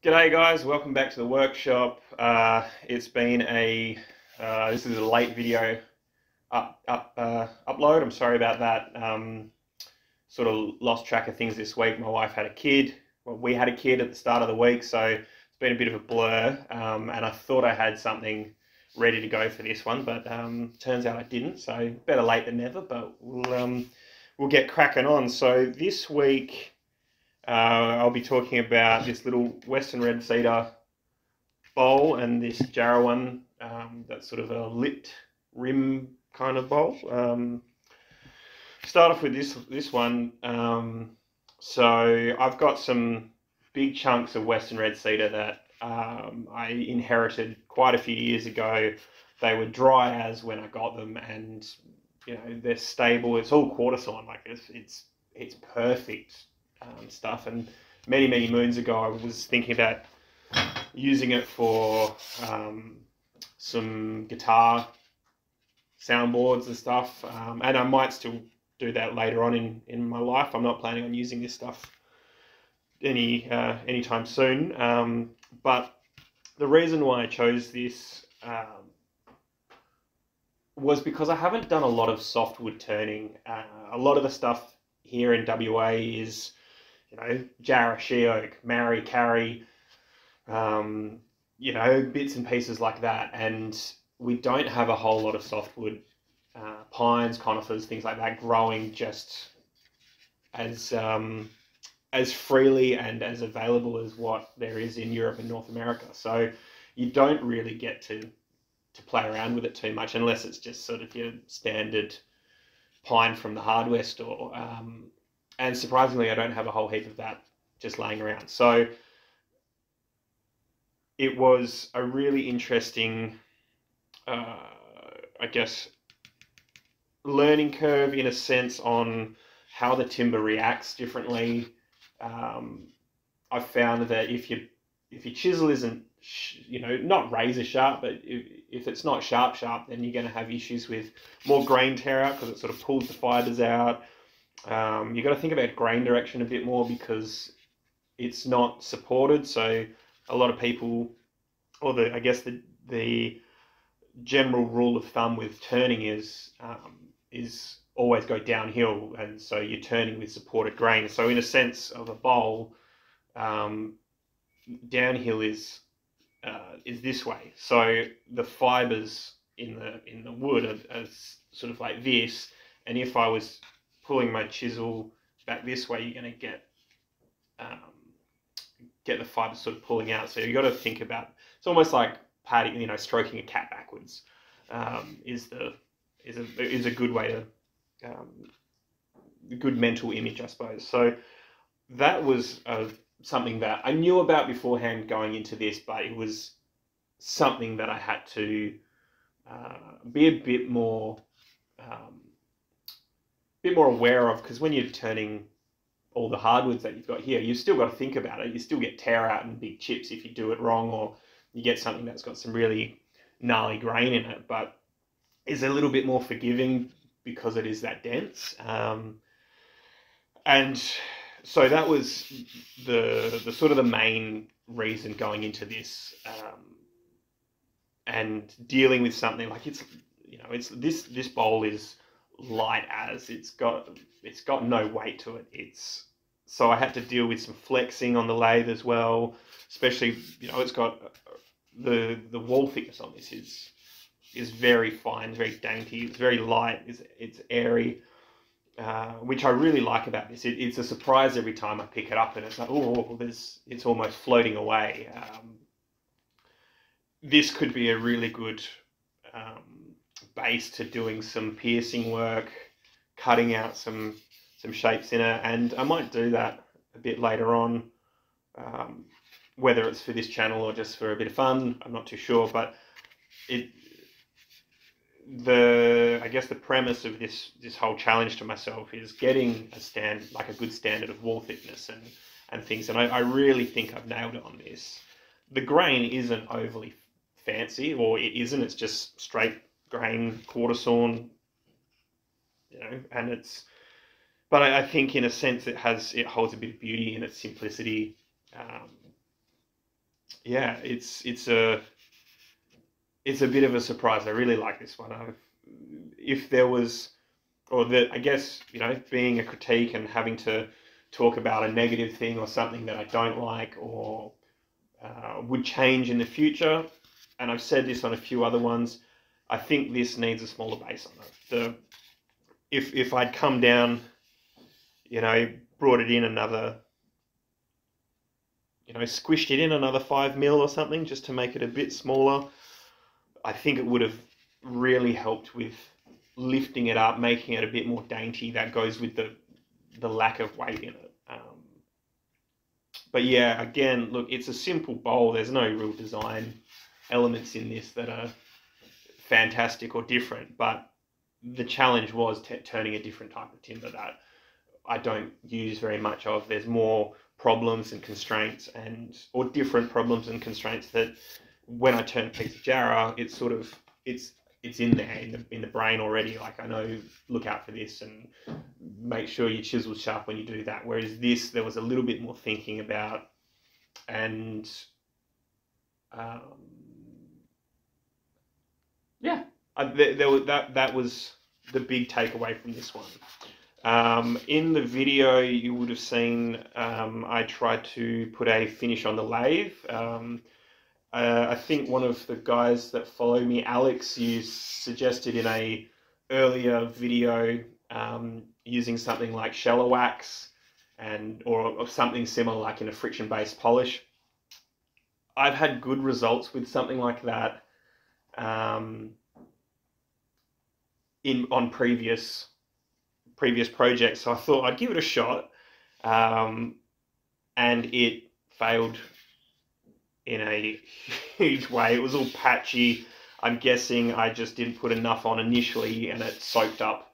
G'day guys, welcome back to the workshop. It's been this is a late video upload. I'm sorry about that. Sort of lost track of things this week. My wife had a kid. Well, we had a kid at the start of the week, so it's been a bit of a blur. And I thought I had something ready to go for this one, but turns out I didn't. So better late than never. But we'll get cracking on. So this week, I'll be talking about this little Western Red Cedar bowl and this Jarrah one, that's sort of a lipped rim kind of bowl. Start off with this one. So I've got some big chunks of Western Red Cedar that I inherited quite a few years ago. They were dry as when I got them, and you know they're stable. It's all quarter sawn, like it's perfect. Stuff, and many moons ago I was thinking about using it for some guitar soundboards and stuff, and I might still do that later on in my life. I'm not planning on using this stuff anytime soon, but the reason why I chose this was because I haven't done a lot of softwood turning. A lot of the stuff here in WA is Jarrah, she oak, marri, carry, bits and pieces like that. And we don't have a whole lot of softwood, pines, conifers, things like that growing just as freely and as available as what there is in Europe and North America. So you don't really get to play around with it too much unless it's just sort of your standard pine from the hardware store. And surprisingly, I don't have a whole heap of that just laying around. So it was a really interesting, I guess, learning curve in a sense on how the timber reacts differently. I found that if your chisel isn't, not razor sharp, but if it's not sharp, then you're going to have issues with more grain tear out because it sort of pulls the fibers out. You've got to think about grain direction a bit more because it's not supported. So a lot of people, or I guess the general rule of thumb with turning is always go downhill, and so you're turning with supported grain. So in a sense of a bowl, downhill is this way. So the fibers in the wood are sort of like this, and if I was pulling my chisel back this way, you're going to get the fibers sort of pulling out. So you've got to think about, it's almost like patting, stroking a cat backwards, is a good way to, a good mental image, I suppose. So that was something that I knew about beforehand going into this, but it was something that I had to be a bit more aware of, because when you're turning all the hardwoods that you've got here, you've still got to think about it. You still get tear out and big chips if you do it wrong, or you get something that's got some really gnarly grain in it, but is a little bit more forgiving because it is that dense. And so that was the sort of the main reason going into this, and dealing with something like it's this bowl is light as it's got no weight to it. So I had to deal with some flexing on the lathe as well, especially it's got the wall thickness on this is very fine, very dainty, it's very light, it's airy, which I really like about this. It's a surprise every time I pick it up, and it's like, oh, it's almost floating away. This could be a really good base to doing some piercing work, cutting out some shapes in it, and I might do that a bit later on, whether it's for this channel or just for a bit of fun, I'm not too sure. But I guess the premise of this whole challenge to myself is getting a good standard of wall thickness and things, and I really think I've nailed it on this. The grain isn't overly fancy, or it isn't, it's just straight grain, quarter sawn, and but I think in a sense it holds a bit of beauty in its simplicity. yeah, it's a bit of a surprise. I really like this one. If there was, or that, I guess, you know, being a critique and having to talk about a negative thing or something that I don't like or would change in the future, and I've said this on a few other ones, I think this needs a smaller base on it. If I'd come down, you know, brought it in another, you know, squished it in another 5 mil or something just to make it a bit smaller, I think it would have really helped with lifting it up, making it a bit more dainty. That goes with the lack of weight in it. But yeah, again, look, it's a simple bowl. There's no real design elements in this that are fantastic or different, but the challenge was turning a different type of timber that I don't use very much of. There's more problems and constraints or different problems and constraints that when I turn a piece of Jarrah, it's sort of, it's in there in the brain already. Like, I know, look out for this and make sure your chisel's sharp when you do that. Whereas this, there was a little bit more thinking about, and yeah, there was that was the big takeaway from this one. In the video, you would have seen I tried to put a finish on the lathe. I think one of the guys that follow me, Alex, you suggested in a earlier video using something like shallow wax or something similar, like in a friction-based polish. I've had good results with something like that on previous projects, so I thought I'd give it a shot, and it failed in a huge way. It was all patchy. I'm guessing I just didn't put enough on initially and it soaked up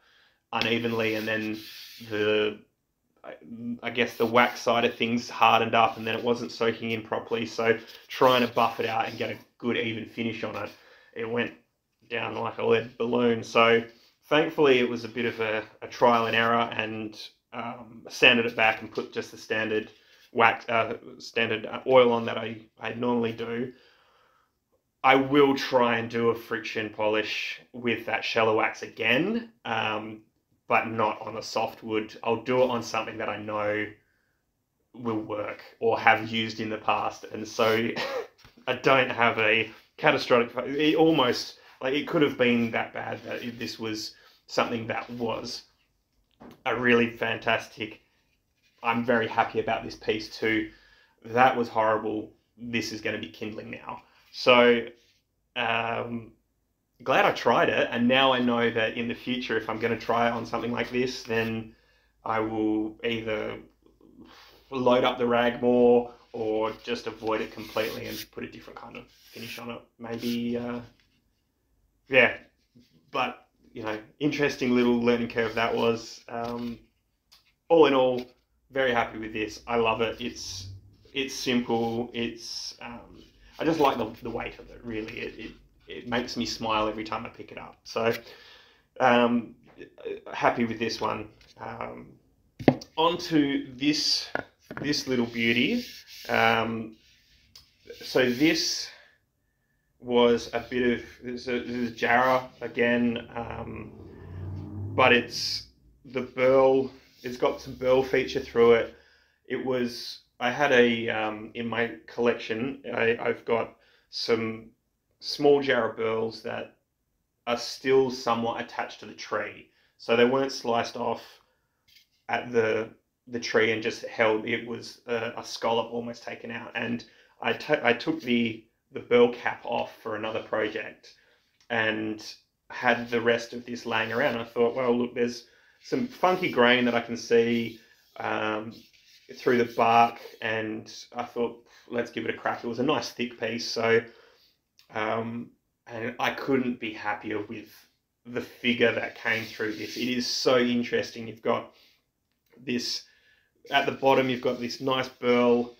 unevenly, and then I guess the wax side of things hardened up and then it wasn't soaking in properly. So trying to buff it out and get a good even finish on it, it went down like a lead balloon. So thankfully it was a bit of a trial and error, and sanded it back and put just the standard wax, standard oil on that I normally do. I will try and do a friction polish with that shallow wax again, but not on a softwood. I'll do it on something that I know will work or have used in the past, and so I don't have a catastrophic. It almost, like, it could have been that bad that if this was something that was a really fantastic, I'm very happy about this piece too, that was horrible, this is going to be kindling now. So glad I tried it, and now I know that in the future, if I'm going to try it on something like this, then I will either load up the rag more or just avoid it completely and put a different kind of finish on it. Maybe, yeah, but, you know, interesting little learning curve that was. All in all, very happy with this. I love it. It's simple. I just like the weight of it, really. It makes me smile every time I pick it up. So happy with this one. On to this little beauty. So this was a bit of, this is Jarrah again, but it's the burl. It's got some burl feature through it. I had in my collection, I've got some small Jarrah burls that are still somewhat attached to the tree. So they weren't sliced off at the tree and just held. It was a scallop almost taken out. And I took the burl cap off for another project and had the rest of this laying around. And I thought, well, look, there's some funky grain that I can see through the bark, and I thought, let's give it a crack. It was a nice thick piece, so and I couldn't be happier with the figure that came through this. It is so interesting. You've got this at the bottom. You've got this nice burl,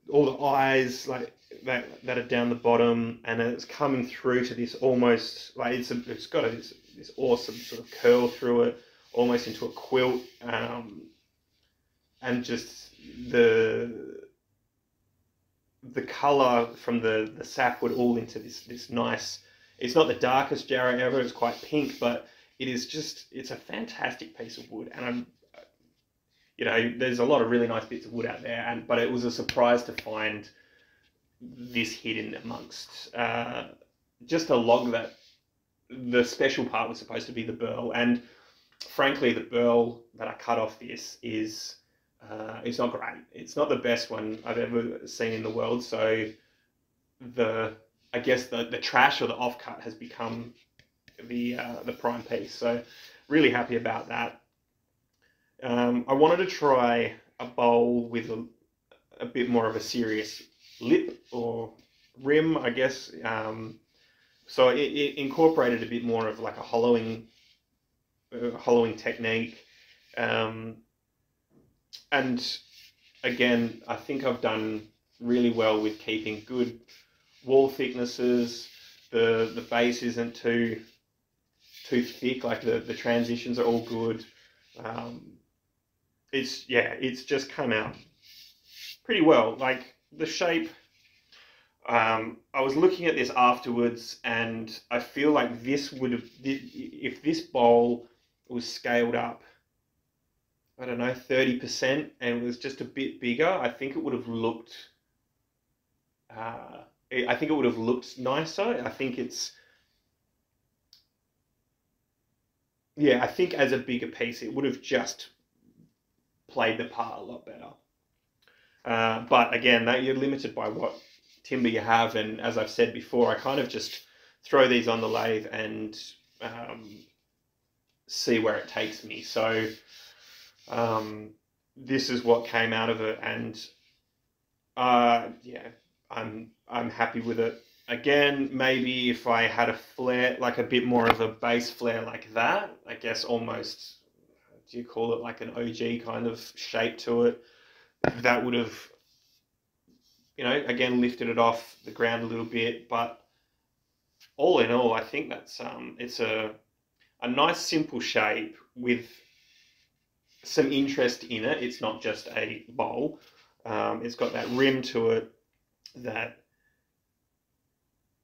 all the eyes like that are down the bottom, and it's coming through to this almost like it's got this awesome sort of curl through it, almost into a quilt, and just the the color from the sapwood all into this nice. It's not the darkest Jarrah ever. It's quite pink, but it is just, it's a fantastic piece of wood. And I'm, you know, there's a lot of really nice bits of wood out there, but it was a surprise to find this hidden amongst just a log that the special part was supposed to be the burl. And frankly, the burl that I cut off this is it's not great. It's not the best one I've ever seen in the world. So I guess the trash or the offcut has become the prime piece. So really happy about that. I wanted to try a bowl with a bit more of a serious lip or rim, I guess. So it incorporated a bit more of like a hollowing technique. And again, I think I've done really well with keeping good wall thicknesses. The base isn't too thick, like the transitions are all good. It's just come out pretty well. Like the shape, I was looking at this afterwards, and I feel like this would have, if this bowl was scaled up, I don't know, 30%, and was just a bit bigger, I think it would have looked, nicer. I think I think as a bigger piece, it would have just played the part a lot better. But again, you're limited by what timber you have, and as I've said before, I kind of just throw these on the lathe and see where it takes me. So this is what came out of it, and I'm happy with it. Again, maybe if I had a flare, like a bit more of a base flare like that, I guess almost, do you call it like an OG kind of shape to it, that would have, you know, again, lifted it off the ground a little bit. But all in all, I think that's it's a nice simple shape with some interest in it. It's not just a bowl. It's got that rim to it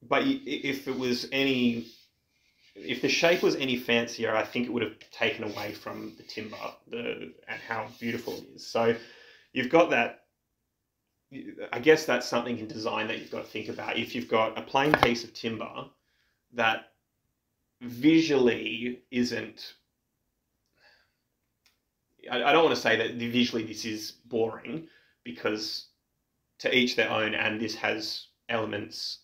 but if the shape was any fancier, I think it would have taken away from the timber and how beautiful it is. So you've got that. I guess that's something in design that you've got to think about. If you've got a plain piece of timber that visually isn't, I don't want to say that visually this is boring, because to each their own, and this has elements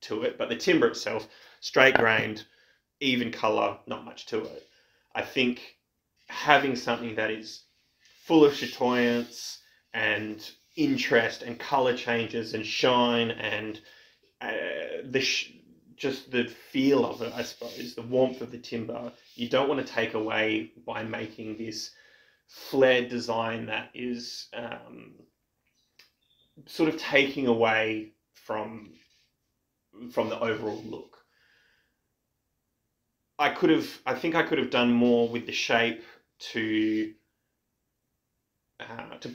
to it, but the timber itself, straight grained, even color, not much to it. I think having something that is full of chatoyance and interest and color changes and shine and just the feel of it, I suppose, the warmth of the timber, you don't want to take away by making this flared design that is sort of taking away from the overall look. I think I could have done more with the shape to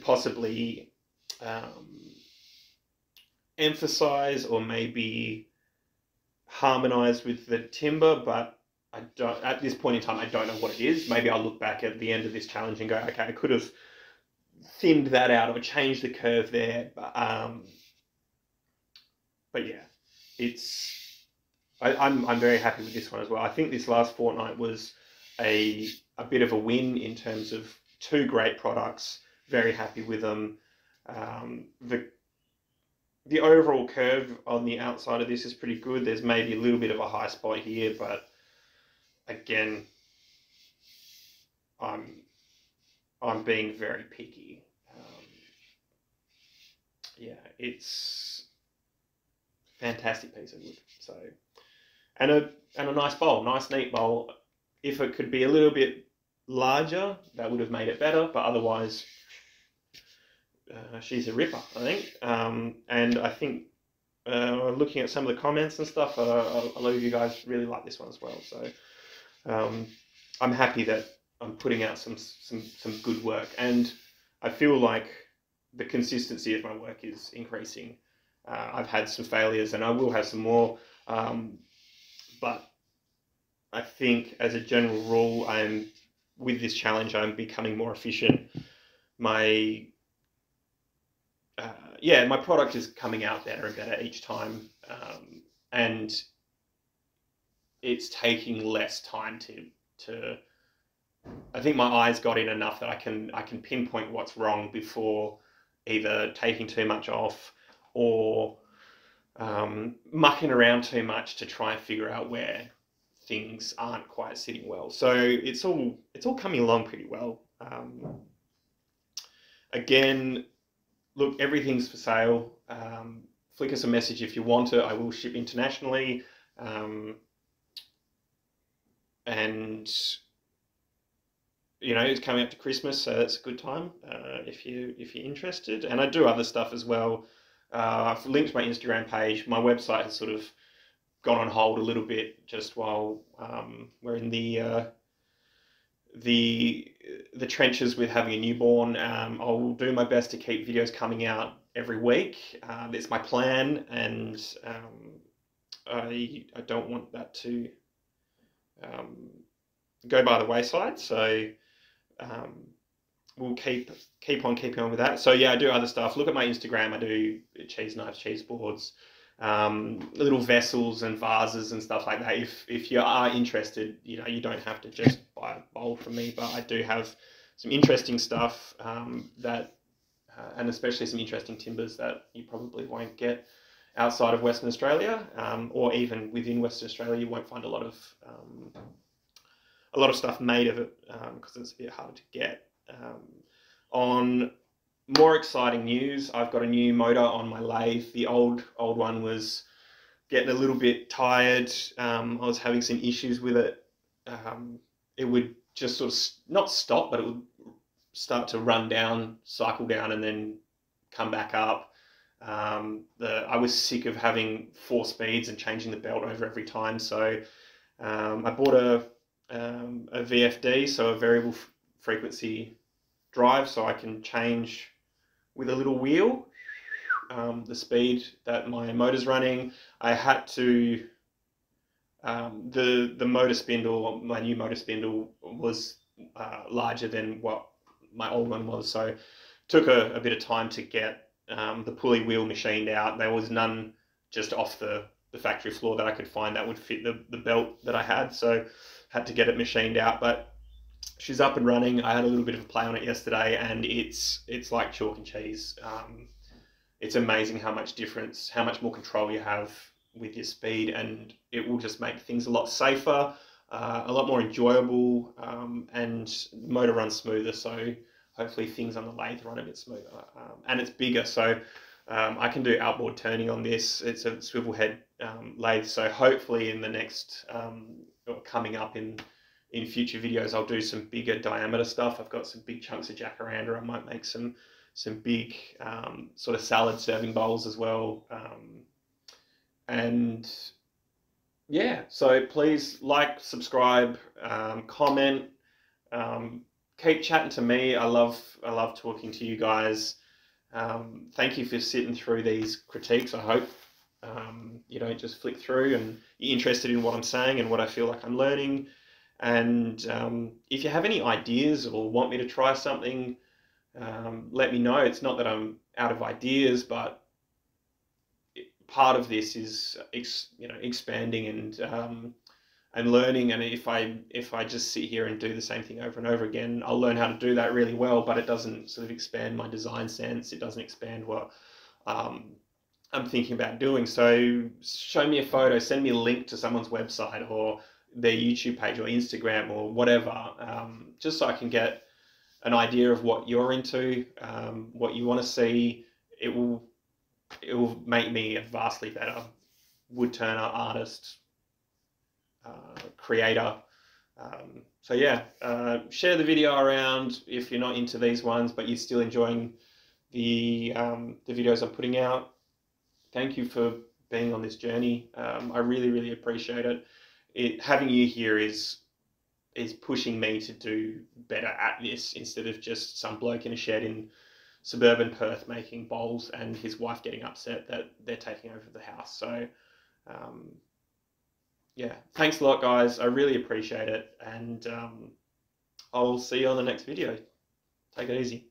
possibly emphasize or maybe harmonize with the timber, but I don't, at this point in time, I don't know what it is. Maybe I'll look back at the end of this challenge and go, okay, I could have thinned that out or changed the curve there. But yeah, I'm very happy with this one as well. I think this last fortnight was a bit of a win in terms of two great products. Very happy with them. The overall curve on the outside of this is pretty good. There's maybe a little bit of a high spot here, but again, I'm being very picky. Yeah, it's fantastic piece of wood. So, and a nice bowl, nice neat bowl. If it could be a little bit larger, that would have made it better. But otherwise, she's a ripper, I think. And I think looking at some of the comments and stuff, a lot of you guys really like this one as well. So I'm happy that I'm putting out some good work, and I feel like the consistency of my work is increasing. I've had some failures and I will have some more, but I think as a general rule, with this challenge, I'm becoming more efficient. My my product is coming out better and better each time, and it's taking less time to. I think my eyes got in enough that I can pinpoint what's wrong before either taking too much off or mucking around too much to try and figure out where things aren't quite sitting well. So it's all coming along pretty well. Again, look, everything's for sale. Flick us a message if you want it. I will ship internationally, and it's coming up to Christmas, so that's a good time if you're interested. And I do other stuff as well. I've linked my Instagram page. My website has sort of gone on hold a little bit just while we're in the trenches with having a newborn. I'll do my best to keep videos coming out every week. That's my plan, and I don't want that to go by the wayside. So we'll keep on keeping on with that. So yeah, I do other stuff. Look at my Instagram. I do cheese knives, cheese boards, little vessels and vases and stuff like that. If you are interested, you don't have to just buy a bowl from me, but I do have some interesting stuff and especially some interesting timbers that you probably won't get outside of Western Australia, or even within Western Australia. You won't find a lot of stuff made of it because it's a bit harder to get. On more exciting news, I've got a new motor on my lathe. The old one was getting a little bit tired. I was having some issues with it. It would just sort of not stop, but it would start to run down, cycle down, and then come back up. I was sick of having 4 speeds and changing the belt over every time. So I bought a VFD, so a variable frequency drive, so I can change with a little wheel the speed that my motor's running. I had to the motor spindle, my new motor spindle was larger than what my old one was, so it took a bit of time to get the pulley wheel machined out. There was none just off the factory floor that I could find that would fit the belt that I had, so had to get it machined out. But she's up and running. I had a little bit of a play on it yesterday, and it's like chalk and cheese. It's amazing how much more control you have with your speed, and it will just make things a lot safer, a lot more enjoyable, and the motor runs smoother. So hopefully things on the lathe run a bit smoother, and it's bigger, so I can do outboard turning on this. It's a swivel head lathe, so hopefully in the next or coming up in future videos, I'll do some bigger diameter stuff. I've got some big chunks of jacaranda. I might make some big sort of salad serving bowls as well. And yeah, so please like, subscribe, comment, keep chatting to me. I love talking to you guys. Thank you for sitting through these critiques. I hope you don't just flick through and you're interested in what I'm saying and what I feel like I'm learning. And if you have any ideas or want me to try something, let me know. It's not that I'm out of ideas, but part of this is expanding and learning. And if I just sit here and do the same thing over and over again, I'll learn how to do that really well, but it doesn't sort of expand my design sense. It doesn't expand what I'm thinking about doing. So show me a photo, send me a link to someone's website or their YouTube page or Instagram or whatever, just so I can get an idea of what you're into, what you want to see. It will make me a vastly better wood turner, artist, creator. So yeah, share the video around if you're not into these ones, but you're still enjoying the videos I'm putting out. Thank you for being on this journey. I really, really appreciate it. Having you here is pushing me to do better at this instead of just some bloke in a shed in suburban Perth making bowls, and his wife getting upset that they're taking over the house. So yeah, thanks a lot, guys. I really appreciate it, and I'll see you on the next video. Take it easy.